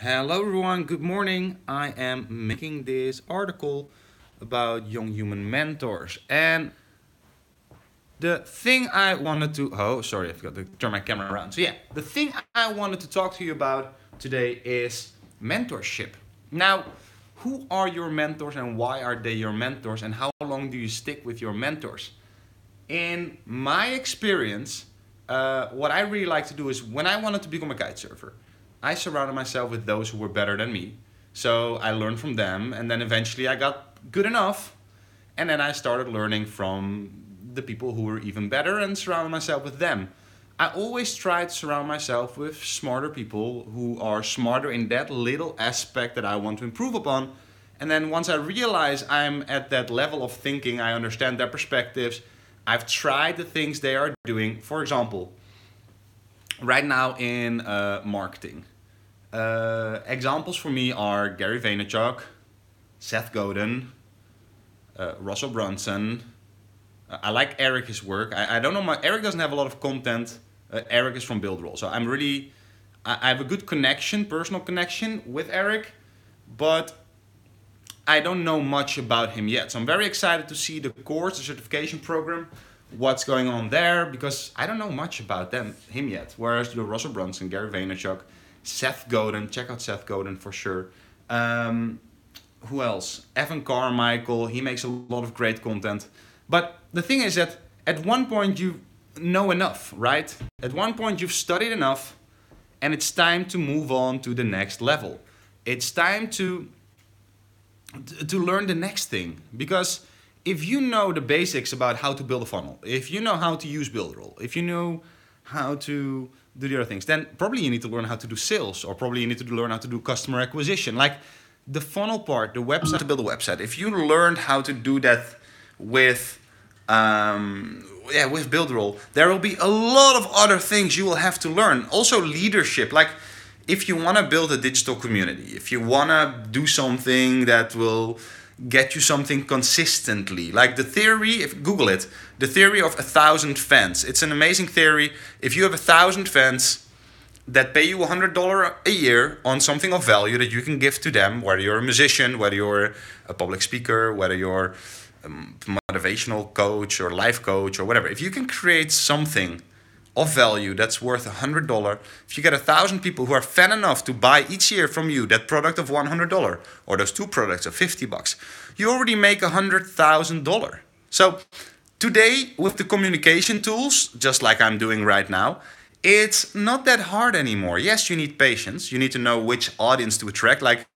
Hello everyone, good morning. I am making this article about young human mentors. And the thing I wanted to, oh, sorry, I forgot to turn my camera around. So, yeah, the thing I wanted to talk to you about today is mentorship. Now, who are your mentors and why are they your mentors, and how long do you stick with your mentors? In my experience, what I really like to do is when I wanted to become a kite surfer, I surrounded myself with those who were better than me. So I learned from them, and then eventually I got good enough, and then I started learning from the people who were even better and surrounded myself with them. I always try to surround myself with smarter people who are smarter in that little aspect that I want to improve upon. And then once I realize I'm at that level of thinking, I understand their perspectives, I've tried the things they are doing. For example, right now in marketing, examples for me are Gary Vaynerchuk, Seth Godin, Russell Brunson. I like Eric's work. I don't know Eric doesn't have a lot of content. Eric is from Builderall, so I have a good connection, personal connection with Eric, but I don't know much about him yet. So I'm very excited to see the course, the certification program, what's going on there, because I don't know much about him yet. Whereas Russell Brunson, Gary Vaynerchuk, Seth Godin, check out Seth Godin for sure. Who else? Evan Carmichael, he makes a lot of great content. But the thing is that at one point you know enough, right? At one point you've studied enough, and it's time to move on to the next level. It's time to learn the next thing, because if you know the basics about how to build a funnel, if you know how to use Builderall, if you know how to do the other things, then probably you need to learn how to do sales, or probably you need to learn how to do customer acquisition. Like the funnel part, the website, to build a website. If you learned how to do that with with Builderall, there will be a lot of other things you will have to learn. Also leadership, like if you want to build a digital community, if you want to do something that will get you something consistently, like the theory, if Google it, the theory of 1,000 fans. It's an amazing theory. If you have 1,000 fans that pay you $100 a year on something of value that you can give to them, whether you're a musician, whether you're a public speaker, whether you're a motivational coach or life coach or whatever, if you can create something of value that's worth $100, if you get 1,000 people who are fan enough to buy each year from you that product of $100, or those two products of $50, you already make $100,000. So today, with the communication tools, just like I'm doing right now, it's not that hard anymore. Yes, you need patience. You need to know which audience to attract. Like,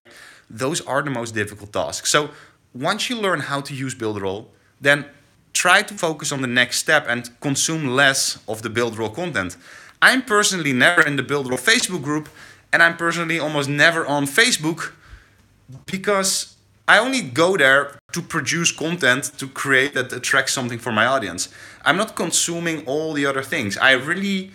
those are the most difficult tasks. So once you learn how to use Builderall, then try to focus on the next step and consume less of the Builderall content. I'm personally never in the Builderall Facebook group, and I'm personally almost never on Facebook, because I only go there to produce content to create that attracts something for my audience. I'm not consuming all the other things. I really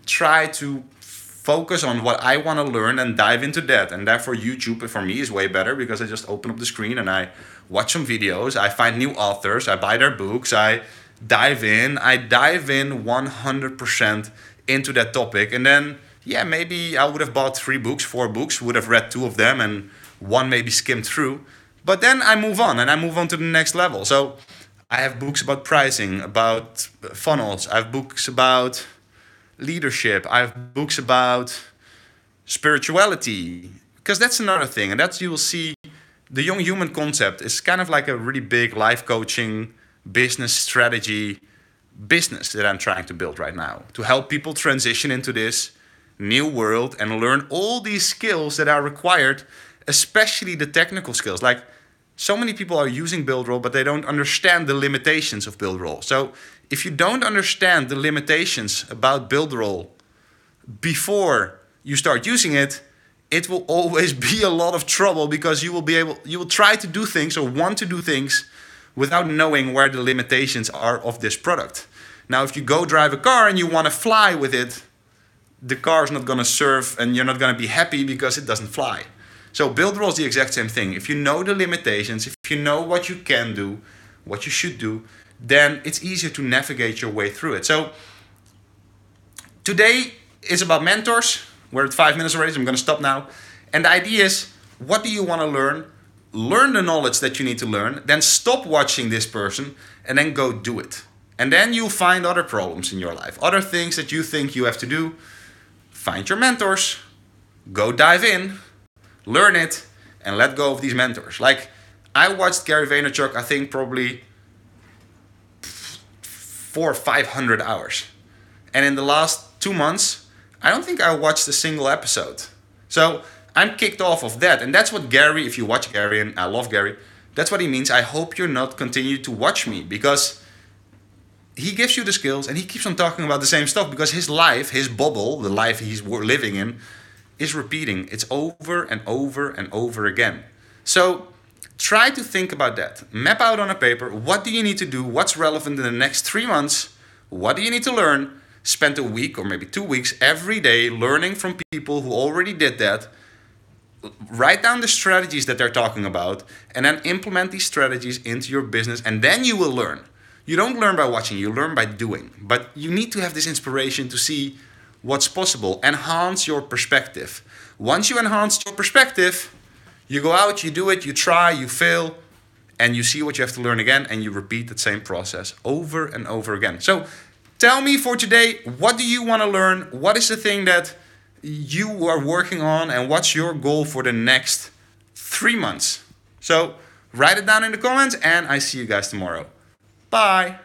try to focus on what I want to learn and dive into that. And therefore YouTube for me is way better, because I just open up the screen and I watch some videos, I find new authors, I buy their books, I dive in 100% into that topic. And then, yeah, maybe I would have bought 3 books, 4 books, would have read 2 of them and one maybe skimmed through. But then I move on to the next level. So I have books about pricing, about funnels, I have books about leadership, I have books about spirituality, because that's another thing, and that's, you will see, the young human concept is kind of like a really big life coaching business strategy business that I'm trying to build right now, to help people transition into this new world and learn all these skills that are required, especially the technical skills. Like, so many people are using Builderall, but they don't understand the limitations of Builderall. So if you don't understand the limitations about Builderall before you start using it, it will always be a lot of trouble, because you will try to do things or want to do things without knowing where the limitations are of this product. Now, if you go drive a car and you want to fly with it, the car is not going to serve and you're not going to be happy because it doesn't fly. So Builderall is the exact same thing. If you know the limitations, if you know what you can do, what you should do, then it's easier to navigate your way through it. So today is about mentors. We're at 5 minutes already, so I'm going to stop now. And the idea is, what do you want to learn? Learn the knowledge that you need to learn, then stop watching this person and then go do it. And then you'll find other problems in your life, other things that you think you have to do. Find your mentors, go dive in, learn it, and let go of these mentors. Like, I watched Gary Vaynerchuk, I think probably 400 or 500 hours. And in the last 2 months, I don't think I watched a single episode. So I'm kicked off of that. And that's what Gary, if you watch Gary, and I love Gary, that's what he means. I hope you're not continue to watch me, because he gives you the skills and he keeps on talking about the same stuff, because his life, his bubble, the life he's living in, is repeating. It's over and over and over again. So try to think about that. Map out on a paper, what do you need to do? What's relevant in the next 3 months? What do you need to learn? Spend a week or maybe 2 weeks every day learning from people who already did that. Write down the strategies that they're talking about and then implement these strategies into your business, and then you will learn. You don't learn by watching, you learn by doing. But you need to have this inspiration to see what's possible. Enhance your perspective. Once you enhance your perspective, you go out, you do it, you try, you fail, and you see what you have to learn again, and you repeat that same process over and over again. So tell me for today, what do you want to learn? What is the thing that you are working on, and what's your goal for the next 3 months? So write it down in the comments, and I see you guys tomorrow. Bye.